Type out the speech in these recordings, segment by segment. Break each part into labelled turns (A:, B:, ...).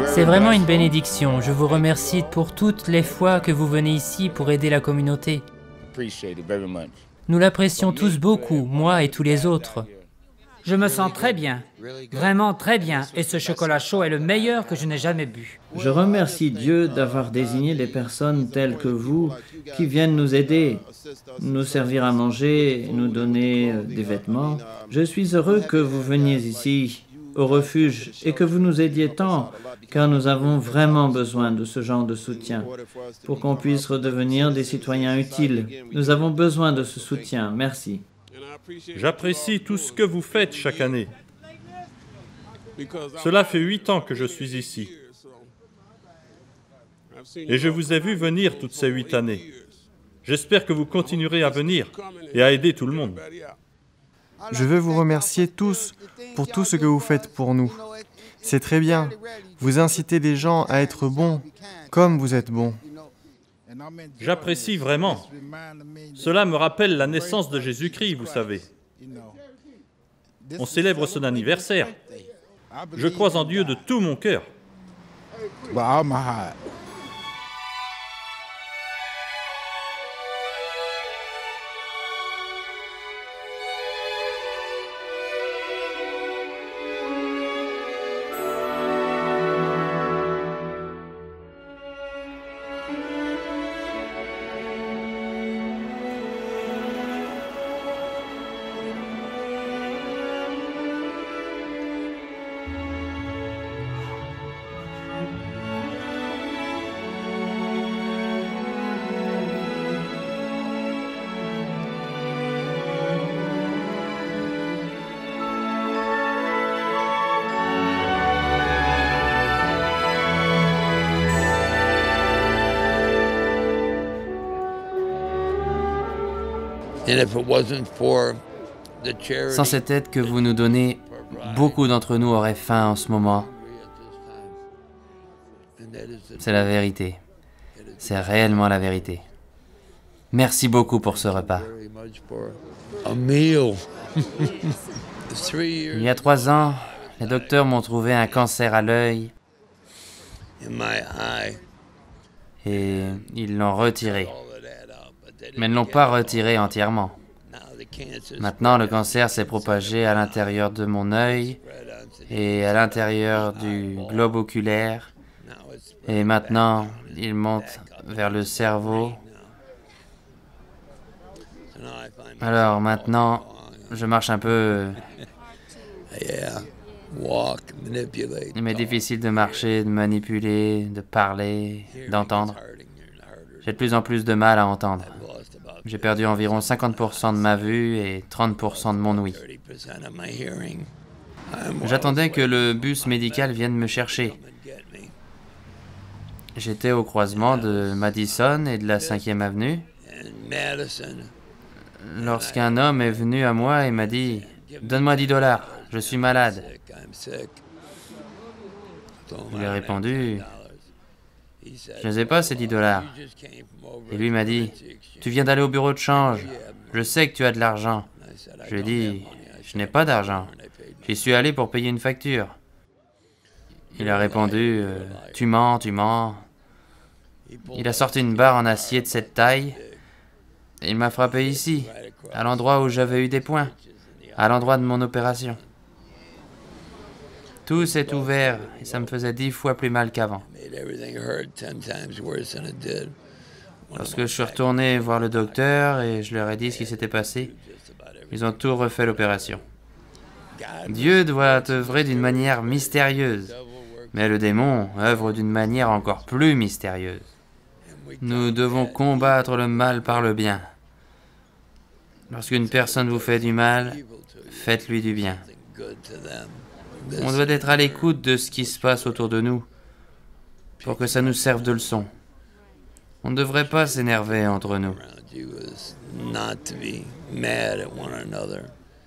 A: C'est vraiment une bénédiction. Je vous remercie pour toutes les fois que vous venez ici pour aider la communauté. Nous l'apprécions tous beaucoup, moi et tous les autres.
B: Je me sens très bien, vraiment très bien, et ce chocolat chaud est le meilleur que je n'ai jamais bu.
C: Je remercie Dieu d'avoir désigné des personnes telles que vous qui viennent nous aider, nous servir à manger, nous donner des vêtements. Je suis heureux que vous veniez ici, au refuge, et que vous nous aidiez tant, car nous avons vraiment besoin de ce genre de soutien pour qu'on puisse redevenir des citoyens utiles. Nous avons besoin de ce soutien. Merci.
D: J'apprécie tout ce que vous faites chaque année. Cela fait 8 ans que je suis ici. Et je vous ai vu venir toutes ces 8 années. J'espère que vous continuerez à venir et à aider tout le monde.
E: Je veux vous remercier tous pour tout ce que vous faites pour nous. C'est très bien. Vous incitez les gens à être bons, comme vous êtes bons.
D: J'apprécie vraiment. Cela me rappelle la naissance de Jésus-Christ, vous savez. On célèbre son anniversaire. Je crois en Dieu de tout mon cœur.
F: Sans cette aide que vous nous donnez, beaucoup d'entre nous auraient faim en ce moment. C'est la vérité. C'est réellement la vérité. Merci beaucoup pour ce repas. Il y a 3 ans, les docteurs m'ont trouvé un cancer à l'œil et ils l'ont retiré. Mais ils ne l'ont pas retiré entièrement. Maintenant, le cancer s'est propagé à l'intérieur de mon œil et à l'intérieur du globe oculaire. Et maintenant, il monte vers le cerveau. Alors maintenant, je marche un peu. Il m'est difficile de marcher, de manipuler, de parler, d'entendre. J'ai de plus en plus de mal à entendre. J'ai perdu environ 50% de ma vue et 30% de mon ouïe. J'attendais que le bus médical vienne me chercher. J'étais au croisement de Madison et de la 5e avenue. Lorsqu'un homme est venu à moi et m'a dit « Donne-moi $10, je suis malade ». Je lui ai répondu « Je ne sais pas ces $10 ». Et lui m'a dit « Tu viens d'aller au bureau de change, je sais que tu as de l'argent ». Je lui ai dit « Je n'ai pas d'argent, j'y suis allé pour payer une facture ». Il a répondu « Tu mens, tu mens ». Il a sorti une barre en acier de cette taille et il m'a frappé ici, à l'endroit où j'avais eu des points, à l'endroit de mon opération. Tout s'est ouvert et ça me faisait 10 fois plus mal qu'avant. Lorsque je suis retourné voir le docteur et je leur ai dit ce qui s'était passé, ils ont tout refait l'opération. Dieu doit œuvrer d'une manière mystérieuse, mais le démon œuvre d'une manière encore plus mystérieuse. Nous devons combattre le mal par le bien. Lorsqu'une personne vous fait du mal, faites-lui du bien. On doit être à l'écoute de ce qui se passe autour de nous pour que ça nous serve de leçon. On ne devrait pas s'énerver entre nous.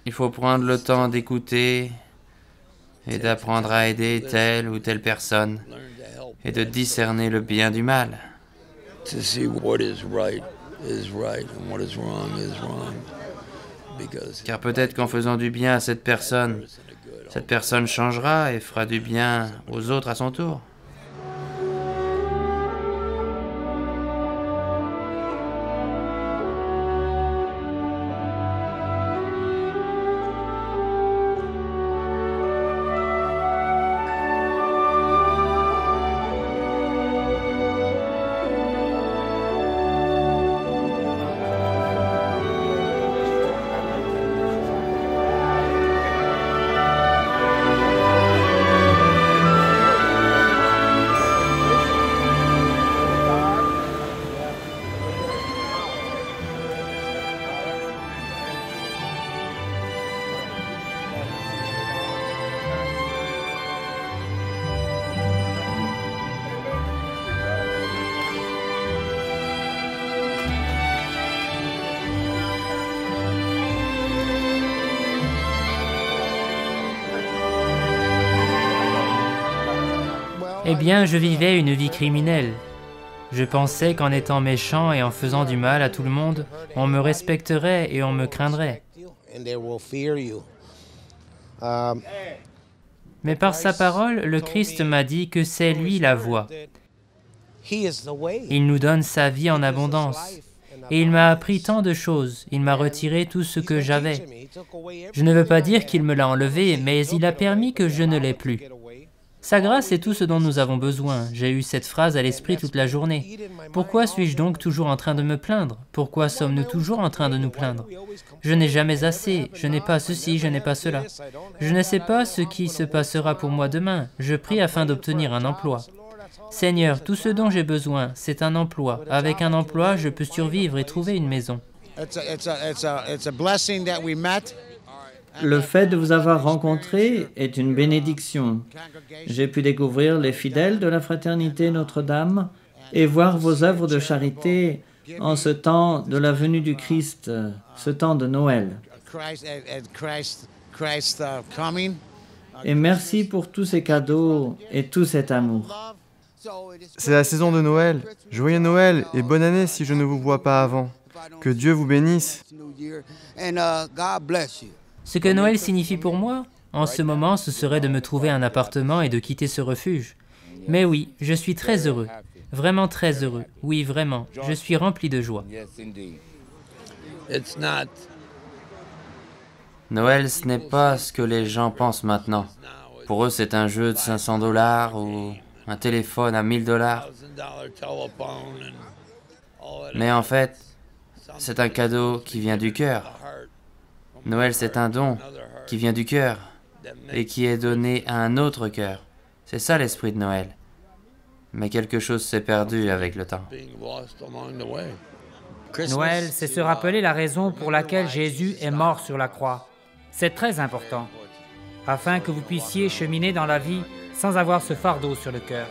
F: Il faut prendre le temps d'écouter et d'apprendre à aider telle ou telle personne et de discerner le bien du mal. Car peut-être qu'en faisant du bien à cette personne changera et fera du bien aux autres à son tour.
A: Eh bien, je vivais une vie criminelle. Je pensais qu'en étant méchant et en faisant du mal à tout le monde, on me respecterait et on me craindrait. Mais par sa parole, le Christ m'a dit que c'est lui la voie. Il nous donne sa vie en abondance. Et il m'a appris tant de choses, il m'a retiré tout ce que j'avais. Je ne veux pas dire qu'il me l'a enlevé, mais il a permis que je ne l'ai plus. Sa grâce est tout ce dont nous avons besoin. J'ai eu cette phrase à l'esprit toute la journée. Pourquoi suis-je donc toujours en train de me plaindre? Pourquoi sommes-nous toujours en train de nous plaindre? Je n'ai jamais assez, je n'ai pas ceci, je n'ai pas cela. Je ne sais pas ce qui se passera pour moi demain. Je prie afin d'obtenir un emploi. Seigneur, tout ce dont j'ai besoin, c'est un emploi. Avec un emploi, je peux survivre et trouver une maison.
C: Le fait de vous avoir rencontré est une bénédiction. J'ai pu découvrir les fidèles de la Fraternité Notre-Dame et voir vos œuvres de charité en ce temps de la venue du Christ, ce temps de Noël. Et merci pour tous ces cadeaux et tout cet amour.
E: C'est la saison de Noël. Joyeux Noël et bonne année si je ne vous vois pas avant. Que Dieu vous bénisse.
A: Ce que Noël signifie pour moi, en ce moment, ce serait de me trouver un appartement et de quitter ce refuge. Mais oui, je suis très heureux. Vraiment très heureux. Oui, vraiment. Je suis rempli de joie.
F: Noël, ce n'est pas ce que les gens pensent maintenant. Pour eux, c'est un jeu de 500 $ ou un téléphone à 1000 $. Mais en fait, c'est un cadeau qui vient du cœur. Noël, c'est un don qui vient du cœur et qui est donné à un autre cœur. C'est ça l'esprit de Noël. Mais quelque chose s'est perdu avec le temps.
B: Noël, c'est se rappeler la raison pour laquelle Jésus est mort sur la croix. C'est très important, afin que vous puissiez cheminer dans la vie sans avoir ce fardeau sur le cœur.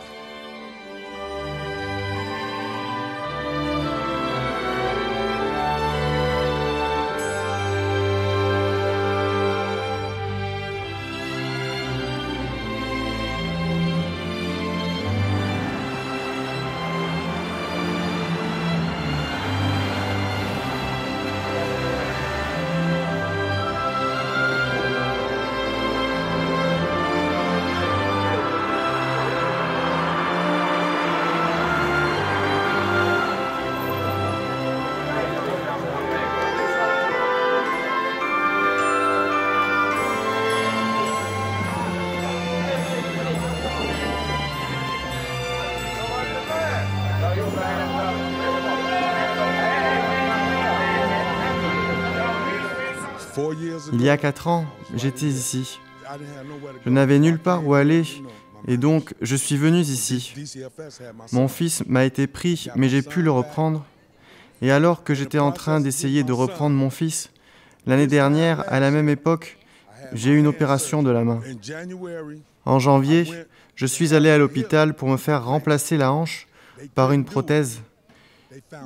E: Il y a 4 ans, j'étais ici. Je n'avais nulle part où aller, et donc je suis venu ici. Mon fils m'a été pris, mais j'ai pu le reprendre. Et alors que j'étais en train d'essayer de reprendre mon fils, l'année dernière, à la même époque, j'ai eu une opération de la main. En janvier, je suis allé à l'hôpital pour me faire remplacer la hanche par une prothèse.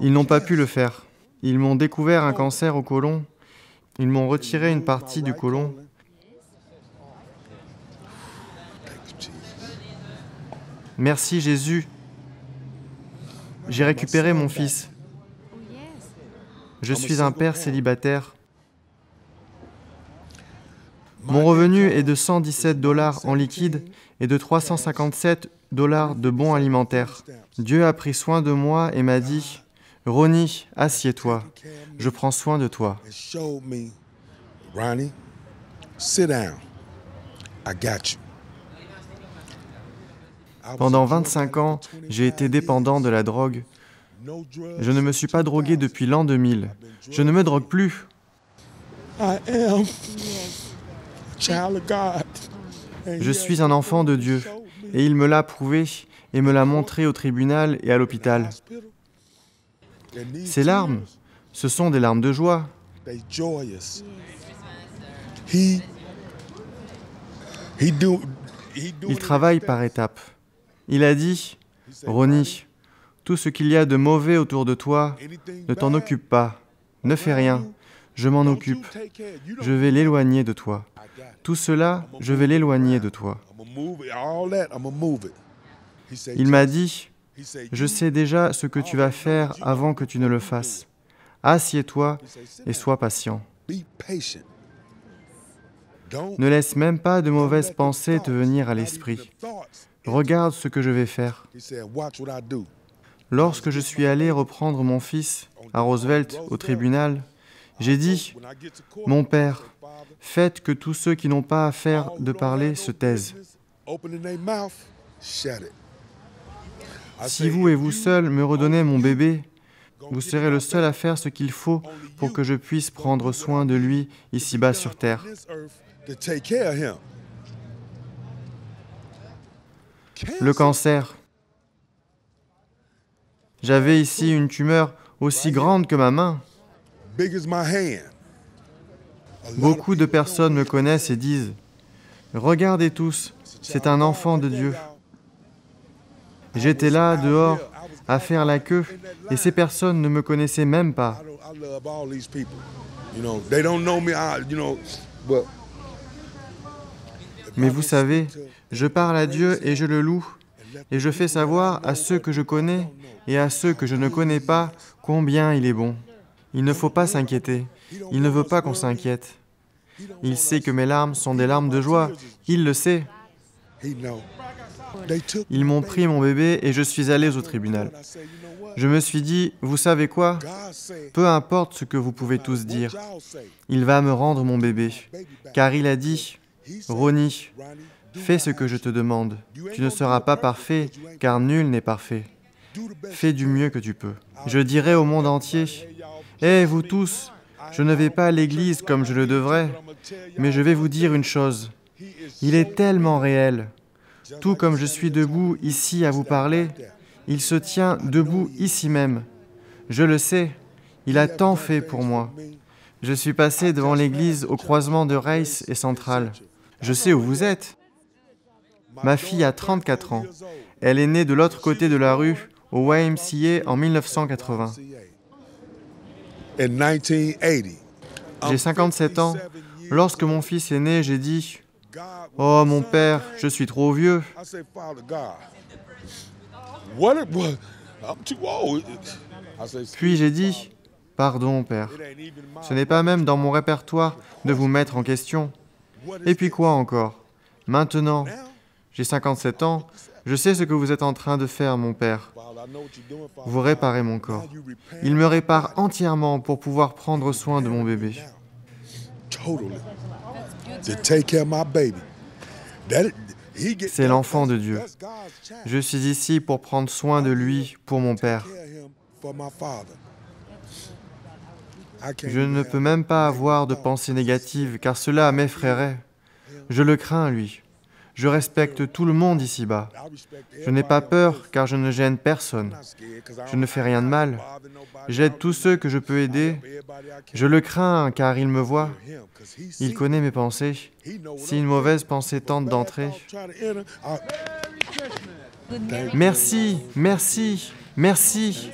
E: Ils n'ont pas pu le faire. Ils m'ont découvert un cancer au côlon. Ils m'ont retiré une partie du côlon. Merci Jésus. J'ai récupéré mon fils. Je suis un père célibataire. Mon revenu est de 117 $ en liquide et de 357 $ de bons alimentaires. Dieu a pris soin de moi et m'a dit « Ronnie, assieds-toi, je prends soin de toi. »
G: Ronnie, sit down. I got you.
E: Pendant 25 ans, j'ai été dépendant de la drogue. Je ne me suis pas drogué depuis l'an 2000. Je ne me drogue plus. Je suis un enfant de Dieu, et il me l'a prouvé et me l'a montré au tribunal et à l'hôpital. Ces larmes, ce sont des larmes de joie. Il travaille par étapes. Il a dit, « Ronnie, tout ce qu'il y a de mauvais autour de toi, ne t'en occupe pas, ne fais rien, je m'en occupe, je vais l'éloigner de toi. Tout cela, je vais l'éloigner de toi. » Il m'a dit, « Je sais déjà ce que tu vas faire avant que tu ne le fasses. Assieds-toi et sois patient. Ne laisse même pas de mauvaises pensées te venir à l'esprit. Regarde ce que je vais faire. » Lorsque je suis allé reprendre mon fils à Roosevelt au tribunal, j'ai dit, « Mon père, faites que tous ceux qui n'ont pas affaire de parler se taisent. Si vous et vous seuls me redonnez mon bébé, vous serez le seul à faire ce qu'il faut pour que je puisse prendre soin de lui ici-bas sur terre. » Le cancer. J'avais ici une tumeur aussi grande que ma main. Beaucoup de personnes me connaissent et disent, « Regardez tous, c'est un enfant de Dieu. » J'étais là, dehors, à faire la queue, et ces personnes ne me connaissaient même pas. Mais vous savez, je parle à Dieu et je le loue, et je fais savoir à ceux que je connais et à ceux que je ne connais pas combien il est bon. Il ne faut pas s'inquiéter, il ne veut pas qu'on s'inquiète. Il sait que mes larmes sont des larmes de joie, il le sait. Ils m'ont pris mon bébé et je suis allé au tribunal. Je me suis dit, vous savez quoi? Peu importe ce que vous pouvez tous dire, il va me rendre mon bébé, car il a dit, Ronnie, fais ce que je te demande. Tu ne seras pas parfait, car nul n'est parfait. Fais du mieux que tu peux. Je dirai au monde entier, hé, vous tous, je ne vais pas à l'église comme je le devrais, mais je vais vous dire une chose. Il est tellement réel. Tout comme je suis debout ici à vous parler, il se tient debout ici même. Je le sais, il a tant fait pour moi. Je suis passé devant l'église au croisement de Race et Central. Je sais où vous êtes. Ma fille a 34 ans. Elle est née de l'autre côté de la rue, au YMCA en 1980. J'ai 57 ans. Lorsque mon fils est né, j'ai dit, « Oh mon père, je suis trop vieux. » Puis j'ai dit, « Pardon, père. Ce n'est pas même dans mon répertoire de vous mettre en question. Et puis quoi encore? Maintenant, j'ai 57 ans, je sais ce que vous êtes en train de faire, mon père. Vous réparez mon corps. Il me répare entièrement pour pouvoir prendre soin de mon bébé. » C'est l'enfant de Dieu. Je suis ici pour prendre soin de lui, pour mon père. Je ne peux même pas avoir de pensées négatives, car cela m'effraierait. Je le crains, lui. Je respecte tout le monde ici-bas. Je n'ai pas peur, car je ne gêne personne. Je ne fais rien de mal. J'aide tous ceux que je peux aider. Je le crains, car il me voit. Il connaît mes pensées. Si une mauvaise pensée tente d'entrer... Merci, merci, merci.